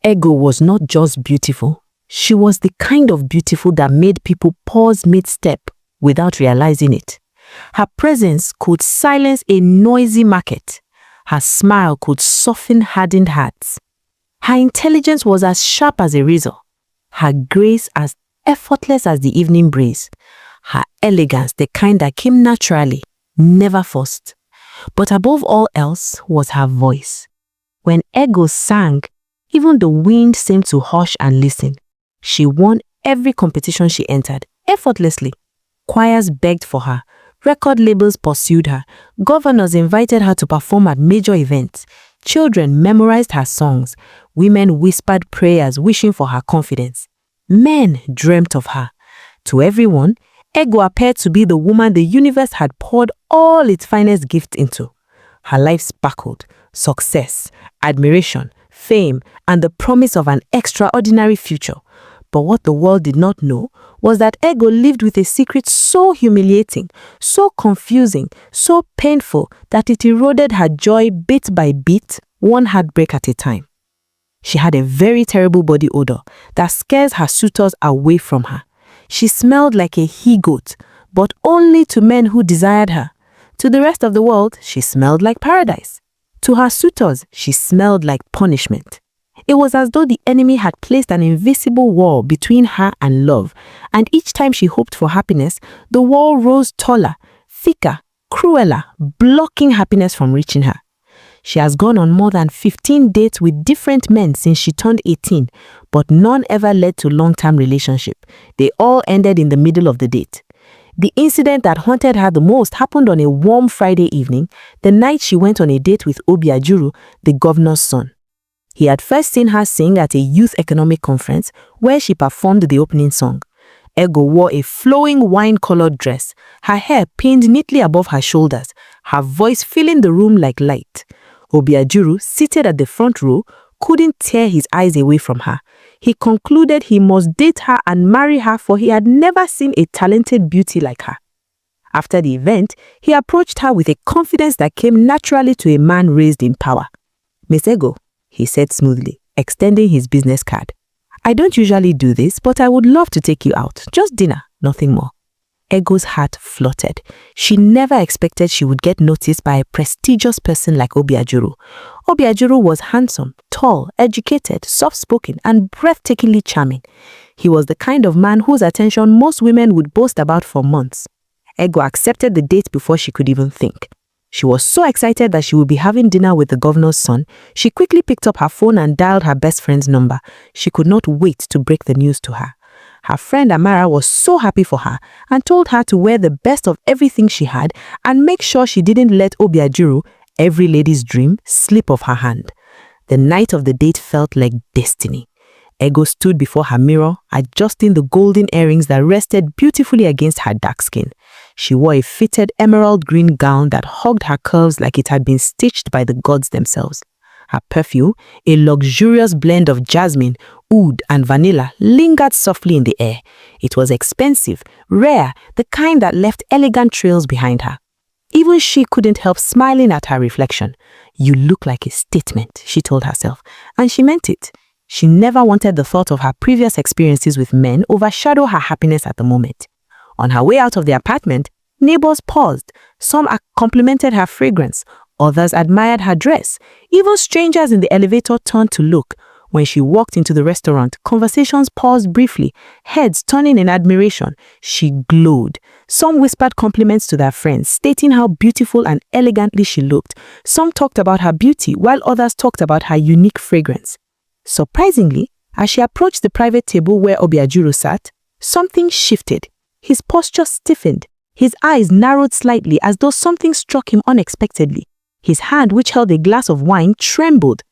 Ego was not just beautiful. She was the kind of beautiful that made people pause mid-step without realizing it. Her presence could silence a noisy market. Her smile could soften hardened hearts. Her intelligence was as sharp as a razor. Her grace as effortless as the evening breeze. Her elegance the kind that came naturally, never forced. But above all else was her voice. When Ego sang, even the wind seemed to hush and listen. She won every competition she entered, effortlessly. Choirs begged for her. Record labels pursued her. Governors invited her to perform at major events. Children memorized her songs. Women whispered prayers wishing for her confidence. Men dreamt of her. To everyone, Ego appeared to be the woman the universe had poured all its finest gifts into. Her life sparkled. Success, admiration, fame, and the promise of an extraordinary future. But what the world did not know was that Ego lived with a secret so humiliating, so confusing, so painful that it eroded her joy bit by bit, one heartbreak at a time. She had a very terrible body odor that scares her suitors away from her. She smelled like a he-goat, but only to men who desired her. To the rest of the world, she smelled like paradise. To her suitors, she smelled like punishment. It was as though the enemy had placed an invisible wall between her and love, and each time she hoped for happiness, the wall rose taller, thicker, crueler, blocking happiness from reaching her. She has gone on more than 15 dates with different men since she turned 18, but none ever led to long-term relationship. They all ended in the middle of the date. The incident that haunted her the most happened on a warm Friday evening, the night she went on a date with Obiajuru, the governor's son. He had first seen her sing at a youth economic conference where she performed the opening song. Ego wore a flowing wine-colored dress, her hair pinned neatly above her shoulders, her voice filling the room like light. Obiajuru, seated at the front row, couldn't tear his eyes away from her. He concluded he must date her and marry her, for he had never seen a talented beauty like her. After the event, he approached her with a confidence that came naturally to a man raised in power. "Miss Ego," he said smoothly, extending his business card. "I don't usually do this, but I would love to take you out. Just dinner, nothing more." Ego's heart fluttered. She never expected she would get noticed by a prestigious person like Obiajuru. Obiajuru was handsome, tall, educated, soft-spoken, and breathtakingly charming. He was the kind of man whose attention most women would boast about for months. Ego accepted the date before she could even think. She was so excited that she would be having dinner with the governor's son, she quickly picked up her phone and dialed her best friend's number. She could not wait to break the news to her. Her friend Amara was so happy for her and told her to wear the best of everything she had and make sure she didn't let Obiajuru, every lady's dream, slip off her hand. The night of the date felt like destiny. Ego stood before her mirror, adjusting the golden earrings that rested beautifully against her dark skin. She wore a fitted emerald green gown that hugged her curves like it had been stitched by the gods themselves. Her perfume, a luxurious blend of jasmine, oud, and vanilla, lingered softly in the air. It was expensive, rare, the kind that left elegant trails behind her. Even she couldn't help smiling at her reflection. "You look like a statement," she told herself, and she meant it. She never wanted the thought of her previous experiences with men overshadow her happiness at the moment. On her way out of the apartment, neighbors paused. Some complimented her fragrance. Others admired her dress. Even strangers in the elevator turned to look. When she walked into the restaurant, conversations paused briefly, heads turning in admiration. She glowed. Some whispered compliments to their friends, stating how beautiful and elegantly she looked. Some talked about her beauty, while others talked about her unique fragrance. Surprisingly, as she approached the private table where Obiajuru sat, something shifted. His posture stiffened. His eyes narrowed slightly as though something struck him unexpectedly. His hand, which held a glass of wine, trembled.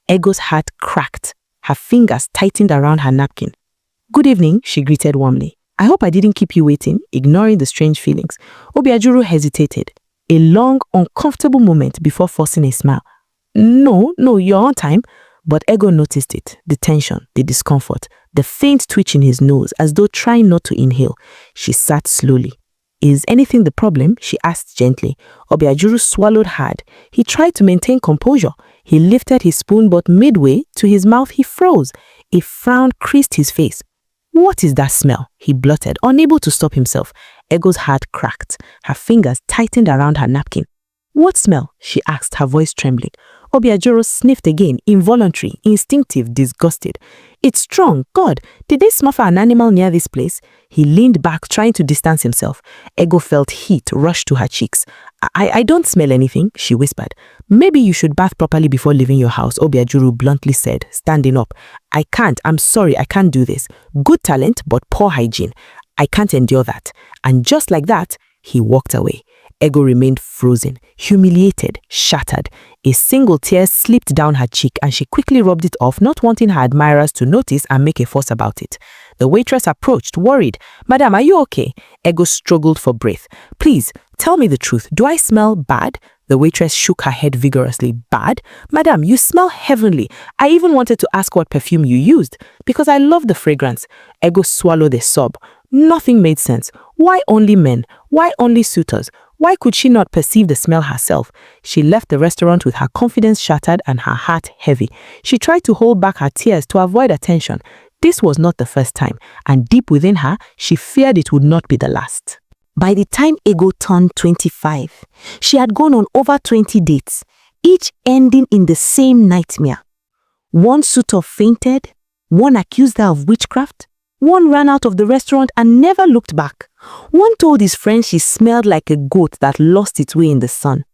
Ego's heart cracked. Her fingers tightened around her napkin. "Good evening," she greeted warmly. "I hope I didn't keep you waiting," ignoring the strange feelings. Obiajuru hesitated. A long, uncomfortable moment before forcing a smile. No, you're on time." But Ego noticed it, the tension, the discomfort, the faint twitch in his nose as though trying not to inhale. She sat slowly. "Is anything the problem?" she asked gently. Obiajuru swallowed hard. He tried to maintain composure. He lifted his spoon, but midway to his mouth he froze. A frown creased his face. "What is that smell?" he blurted, unable to stop himself. Ego's heart cracked. Her fingers tightened around her napkin. "What smell?" she asked, her voice trembling. Obiajoro sniffed again, involuntary, instinctive, disgusted. "It's strong. God, did they smother an animal near this place?" He leaned back, trying to distance himself. Ego felt heat rush to her cheeks. I don't smell anything," she whispered. "Maybe you should bath properly before leaving your house," Obiajuru bluntly said, standing up. "I can't. I'm sorry, I can't do this. Good talent, but poor hygiene. I can't endure that." And just like that, he walked away. Ego remained frozen, humiliated, shattered. A single tear slipped down her cheek and she quickly rubbed it off, not wanting her admirers to notice and make a fuss about it. The waitress approached, worried. "Madam, are you okay?" Ego struggled for breath. "Please, tell me the truth. Do I smell bad?" The waitress shook her head vigorously. "Bad? Madam, you smell heavenly. I even wanted to ask what perfume you used, because I love the fragrance." Ego swallowed a sob. Nothing made sense. Why only men? Why only suitors? Why could she not perceive the smell herself? She left the restaurant with her confidence shattered and her heart heavy. She tried to hold back her tears to avoid attention. This was not the first time, and deep within her, she feared it would not be the last. By the time Ego turned 25, she had gone on over 20 dates, each ending in the same nightmare. One suitor fainted, one accused her of witchcraft, one ran out of the restaurant and never looked back. One told his friend she smelled like a goat that lost its way in the sun.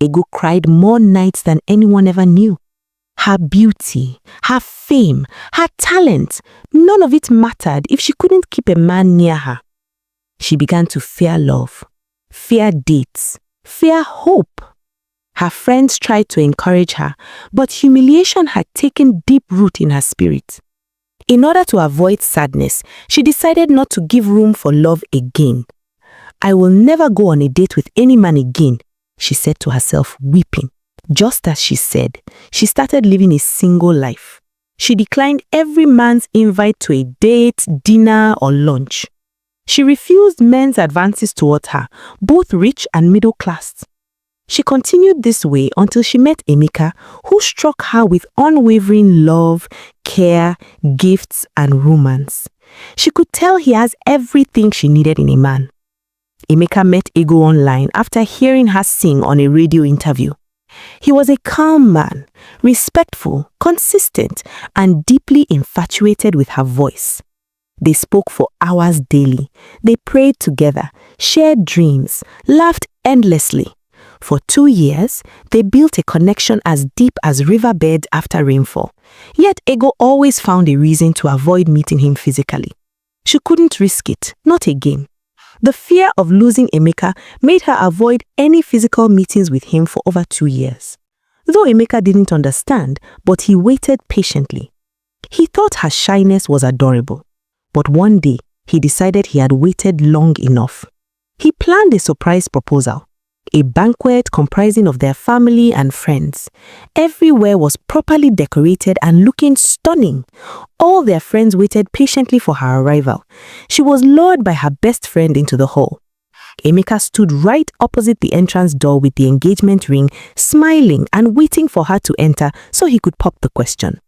Ego cried more nights than anyone ever knew. Her beauty, her fame, her talent, none of it mattered if she couldn't keep a man near her. She began to fear love, fear dates, fear hope. Her friends tried to encourage her, but humiliation had taken deep root in her spirit. In order to avoid sadness, she decided not to give room for love again. "I will never go on a date with any man again," she said to herself, weeping. Just as she said, she started living a single life. She declined every man's invite to a date, dinner, or lunch. She refused men's advances towards her, both rich and middle class. She continued this way until she met Emeka, who struck her with unwavering love, care, gifts, and romance. She could tell he has everything she needed in a man. Emeka met Ego online after hearing her sing on a radio interview. He was a calm man, respectful, consistent, and deeply infatuated with her voice. They spoke for hours daily. They prayed together, shared dreams, laughed endlessly. For 2 years, they built a connection as deep as riverbed after rainfall. Yet Ego always found a reason to avoid meeting him physically. She couldn't risk it, not again. The fear of losing Emeka made her avoid any physical meetings with him for over 2 years. Though Emeka didn't understand, but he waited patiently. He thought her shyness was adorable. But one day, he decided he had waited long enough. He planned a surprise proposal. A banquet comprising of their family and friends. Everywhere was properly decorated and looking stunning. All their friends waited patiently for her arrival. She was lured by her best friend into the hall. Emeka stood right opposite the entrance door with the engagement ring, smiling and waiting for her to enter so he could pop the question.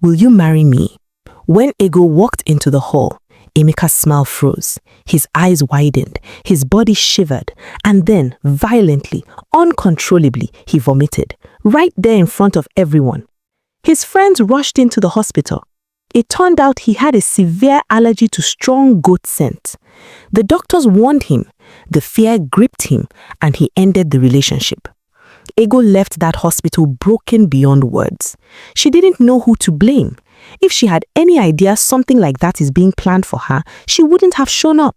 "Will you marry me?" When Ego walked into the hall, Emeka's smile froze, his eyes widened, his body shivered, and then, violently, uncontrollably, he vomited, right there in front of everyone. His friends rushed into the hospital. It turned out he had a severe allergy to strong goat scent. The doctors warned him, the fear gripped him, and he ended the relationship. Ego left that hospital broken beyond words. She didn't know who to blame. If she had any idea something like that is being planned for her, she wouldn't have shown up.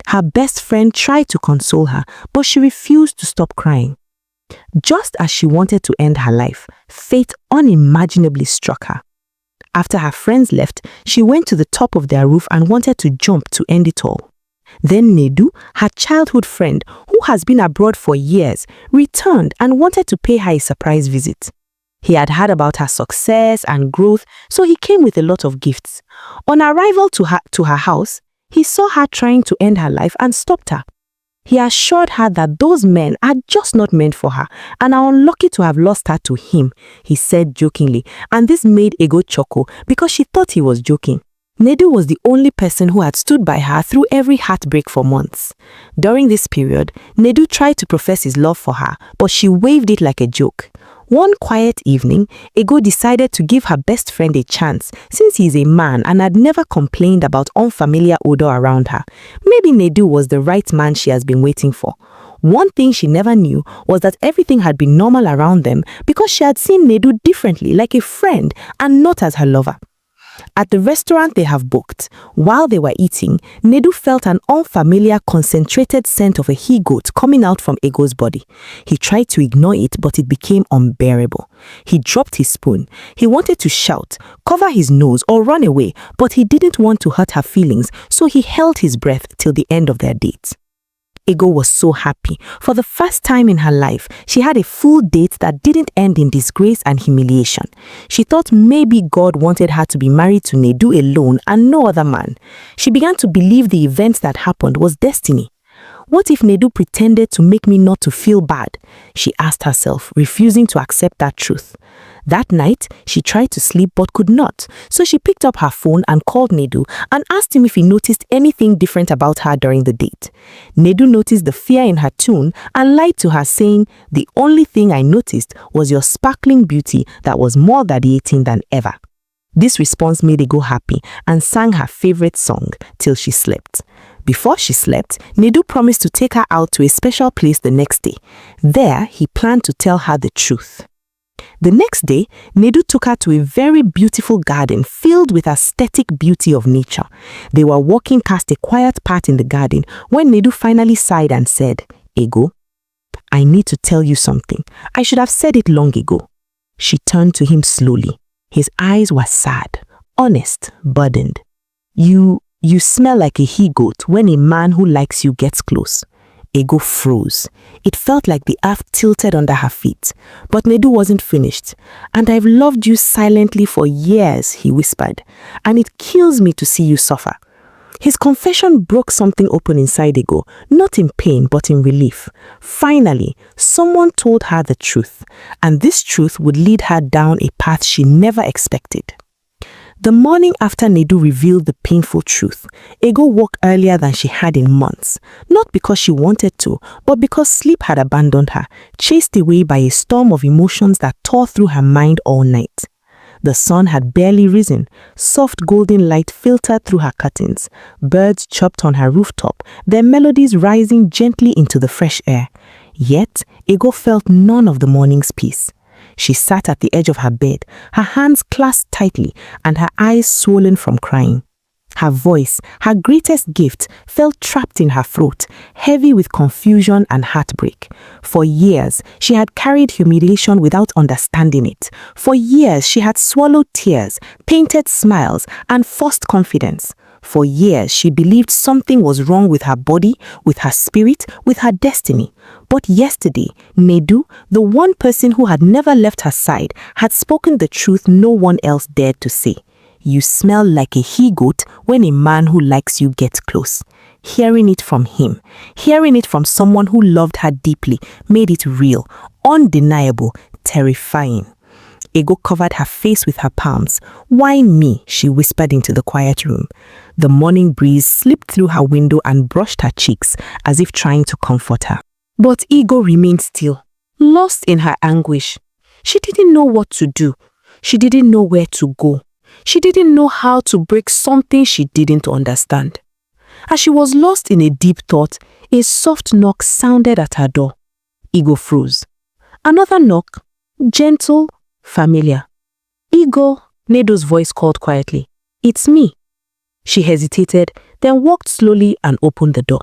Her best friend tried to console her, but she refused to stop crying. Just as she wanted to end her life, fate unimaginably struck her. After her friends left, she went to the top of their roof and wanted to jump to end it all. Then Nedu, her childhood friend, who has been abroad for years, returned and wanted to pay her a surprise visit. He had heard about her success and growth, so he came with a lot of gifts. On arrival to her house, he saw her trying to end her life and stopped her. He assured her that those men are just not meant for her and are unlucky to have lost her to him, he said jokingly, and this made Ego chuckle because she thought he was joking. Nedu was the only person who had stood by her through every heartbreak for months. During this period, Nedu tried to profess his love for her, but she waved it like a joke. One quiet evening, Ego decided to give her best friend a chance since he is a man and had never complained about unfamiliar odor around her. Maybe Nedu was the right man she has been waiting for. One thing she never knew was that everything had been normal around them because she had seen Nedu differently, like a friend and not as her lover. At the restaurant they have booked, while they were eating, Nedu felt an unfamiliar concentrated scent of a he-goat coming out from Ego's body. He tried to ignore it, but it became unbearable. He dropped his spoon. He wanted to shout, cover his nose or run away, but he didn't want to hurt her feelings, so he held his breath till the end of their date. Ego was so happy. For the first time in her life, she had a full date that didn't end in disgrace and humiliation. She thought maybe God wanted her to be married to Nedu alone and no other man. She began to believe the events that happened was destiny. What if Nedu pretended to make me not to feel bad? She asked herself, refusing to accept that truth. That night, she tried to sleep but could not, so she picked up her phone and called Nedu and asked him if he noticed anything different about her during the date. Nedu noticed the fear in her tone and lied to her, saying, "The only thing I noticed was your sparkling beauty that was more radiating than ever." This response made Ego happy and sang her favorite song till she slept. Before she slept, Nedu promised to take her out to a special place the next day. There, he planned to tell her the truth. The next day, Nedu took her to a very beautiful garden filled with aesthetic beauty of nature. They were walking past a quiet part in the garden when Nedu finally sighed and said, "Ego, I need to tell you something. I should have said it long ago." She turned to him slowly. His eyes were sad, honest, burdened. You smell like a he-goat when a man who likes you gets close." Ego froze. It felt like the earth tilted under her feet. But Nedu wasn't finished. "And I've loved you silently for years," he whispered, "and it kills me to see you suffer." His confession broke something open inside Ego, not in pain but in relief. Finally, someone told her the truth, and this truth would lead her down a path she never expected. The morning after Nedu revealed the painful truth, Ego woke earlier than she had in months, not because she wanted to, but because sleep had abandoned her, chased away by a storm of emotions that tore through her mind all night. The sun had barely risen. Soft golden light filtered through her curtains. Birds chirped on her rooftop, their melodies rising gently into the fresh air. Yet, Ego felt none of the morning's peace. She sat at the edge of her bed, her hands clasped tightly and her eyes swollen from crying. Her voice, her greatest gift, felt trapped in her throat, heavy with confusion and heartbreak. For years, she had carried humiliation without understanding it. For years, she had swallowed tears, painted smiles, and forced confidence. For years, she believed something was wrong with her body, with her spirit, with her destiny. But yesterday, Nedu, the one person who had never left her side, had spoken the truth no one else dared to say. "You smell like a he-goat when a man who likes you gets close." Hearing it from him, hearing it from someone who loved her deeply, made it real, undeniable, terrifying. Ego covered her face with her palms. "Why me?" she whispered into the quiet room. The morning breeze slipped through her window and brushed her cheeks, as if trying to comfort her. But Ego remained still, lost in her anguish. She didn't know what to do. She didn't know where to go. She didn't know how to break something she didn't understand. As she was lost in a deep thought, a soft knock sounded at her door. Ego froze. Another knock, gentle, familiar. "Ego," Nedu's voice called quietly. "It's me." She hesitated, then walked slowly and opened the door.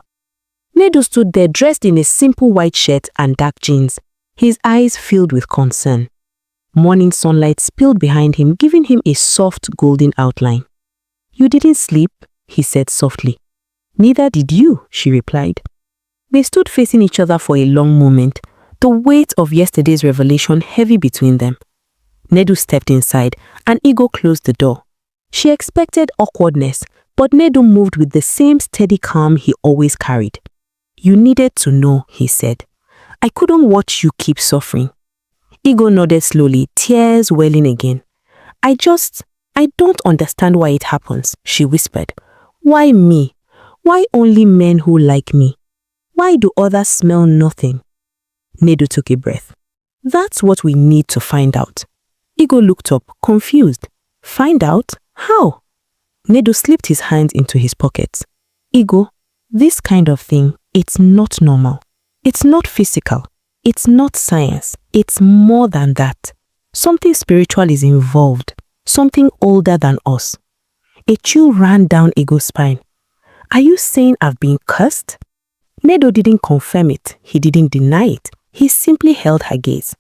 Nedu stood there dressed in a simple white shirt and dark jeans, his eyes filled with concern. Morning sunlight spilled behind him, giving him a soft golden outline. "You didn't sleep," he said softly. "Neither did you," she replied. They stood facing each other for a long moment, the weight of yesterday's revelation heavy between them. Nedu stepped inside, and Ego closed the door. She expected awkwardness, but Nedu moved with the same steady calm he always carried. You needed to know, he said. I couldn't watch you keep suffering. Ego nodded slowly, tears welling again. I don't understand why it happens, she whispered. Why me? Why only men who like me? Why do others smell nothing? Nedu took a breath. That's what we need to find out. Ego looked up, confused. Find out? How? Nedu slipped his hands into his pockets. Ego, this kind of thing, it's not normal. It's not physical. It's not science. It's more than that. Something spiritual is involved. Something older than us. A chill ran down Ego's spine. Are you saying I've been cursed? Nedu didn't confirm it. He didn't deny it. He simply held her gaze.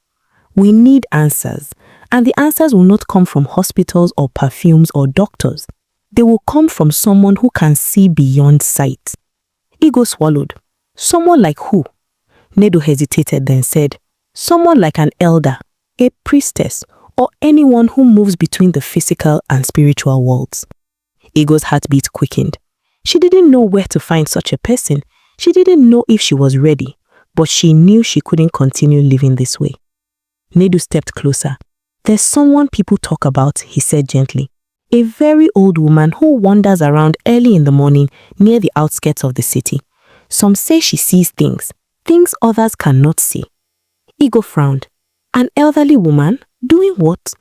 We need answers. And the answers will not come from hospitals or perfumes or doctors. They will come from someone who can see beyond sight. Ego swallowed. Someone like who? Nedu hesitated, then said, someone like an elder, a priestess, or anyone who moves between the physical and spiritual worlds. Ego's heartbeat quickened. She didn't know where to find such a person. She didn't know if she was ready, but she knew she couldn't continue living this way. Nedu stepped closer. There's someone people talk about, he said gently. A very old woman who wanders around early in the morning near the outskirts of the city. Some say she sees things others cannot see. Ego frowned. An elderly woman? Doing what?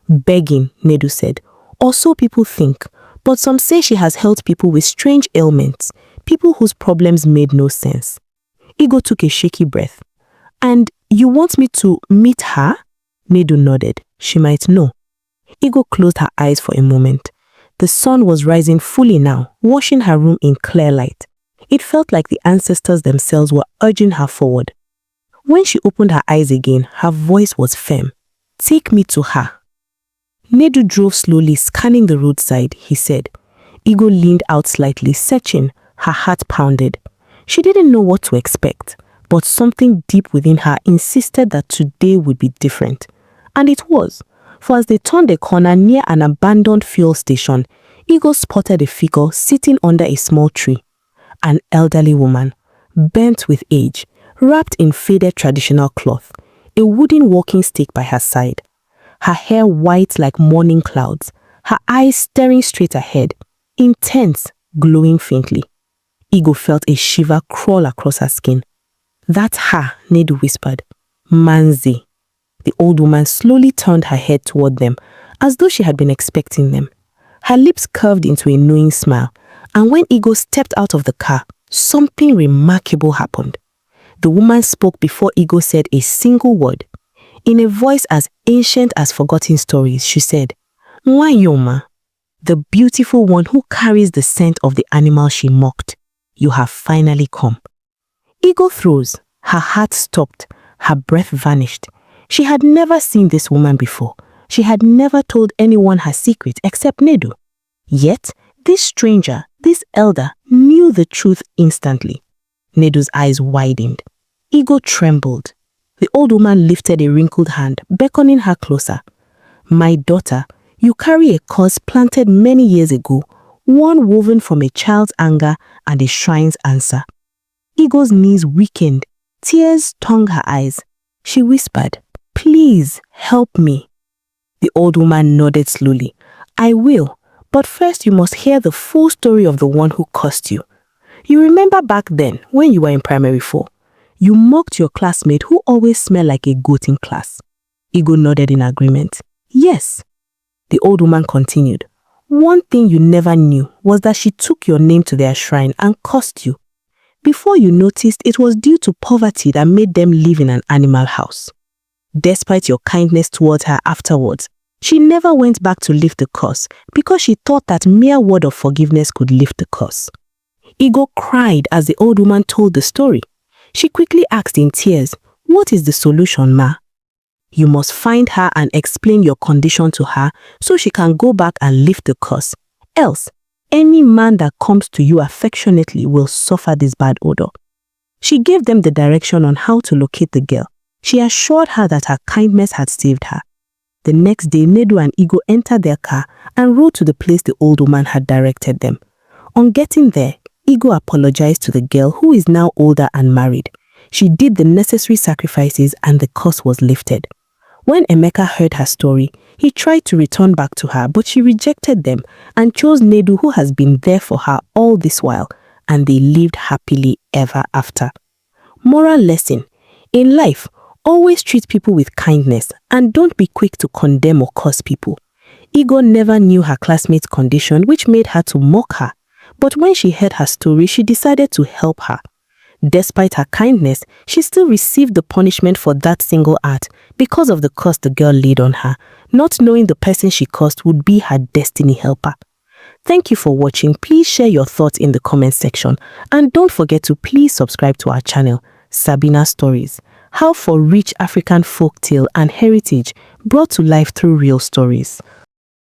Begging, Nedu said. Or so people think. But some say she has helped people with strange ailments, people whose problems made no sense. Ego took a shaky breath. And you want me to meet her? Nedu nodded. She might know. Ego closed her eyes for a moment. The sun was rising fully now, washing her room in clear light. It felt like the ancestors themselves were urging her forward. When she opened her eyes again, her voice was firm. Take me to her. Nedu drove slowly, scanning the roadside, he said. Ego leaned out slightly, searching. Her heart pounded. She didn't know what to expect, but something deep within her insisted that today would be different. And it was. For as they turned a corner near an abandoned fuel station, Ego spotted a figure sitting under a small tree. An elderly woman, bent with age, wrapped in faded traditional cloth, a wooden walking stick by her side. Her hair white like morning clouds, her eyes staring straight ahead, intense, glowing faintly. Ego felt a shiver crawl across her skin. That's her, Nedu whispered. Manzi. The old woman slowly turned her head toward them, as though she had been expecting them. Her lips curved into a knowing smile, and when Ego stepped out of the car, something remarkable happened. The woman spoke before Ego said a single word. In a voice as ancient as forgotten stories, she said, Nwayoma, the beautiful one who carries the scent of the animal she mocked. You have finally come. Ego froze. Her heart stopped. Her breath vanished. She had never seen this woman before. She had never told anyone her secret except Nedu. Yet, this stranger, this elder, knew the truth instantly. Nedu's eyes widened. Ego trembled. The old woman lifted a wrinkled hand, beckoning her closer. My daughter, you carry a curse planted many years ago, one woven from a child's anger and a shrine's answer. Ego's knees weakened. Tears stung her eyes. She whispered, Please help me. The old woman nodded slowly. I will, but first you must hear the full story of the one who cursed you. You remember back then, when you were in primary 4, you mocked your classmate who always smelled like a goat in class. Ego nodded in agreement. Yes. The old woman continued. One thing you never knew was that she took your name to their shrine and cursed you. Before you noticed, it was due to poverty that made them live in an animal house. Despite your kindness towards her afterwards, she never went back to lift the curse because she thought that mere word of forgiveness could lift the curse. Ego cried as the old woman told the story. She quickly asked in tears, What is the solution, Ma? You must find her and explain your condition to her so she can go back and lift the curse. Else, any man that comes to you affectionately will suffer this bad odor. She gave them the direction on how to locate the girl. She assured her that her kindness had saved her. The next day, Nedu and Ego entered their car and rode to the place the old woman had directed them. On getting there, Igor apologized to the girl, who is now older and married. She did the necessary sacrifices and the curse was lifted. When Emeka heard her story, he tried to return back to her, but she rejected them and chose Nedu, who has been there for her all this while, and they lived happily ever after. Moral lesson: in life, always treat people with kindness and don't be quick to condemn or curse people. Igor never knew her classmate's condition, which made her to mock her. But when she heard her story, she decided to help her. Despite her kindness, she still received the punishment for that single act because of the curse the girl laid on her, not knowing the person she cursed would be her destiny helper. Thank you for watching. Please share your thoughts in the comment section and don't forget to please subscribe to our channel, Sabina Stories, how for rich African folktale and heritage brought to life through real stories.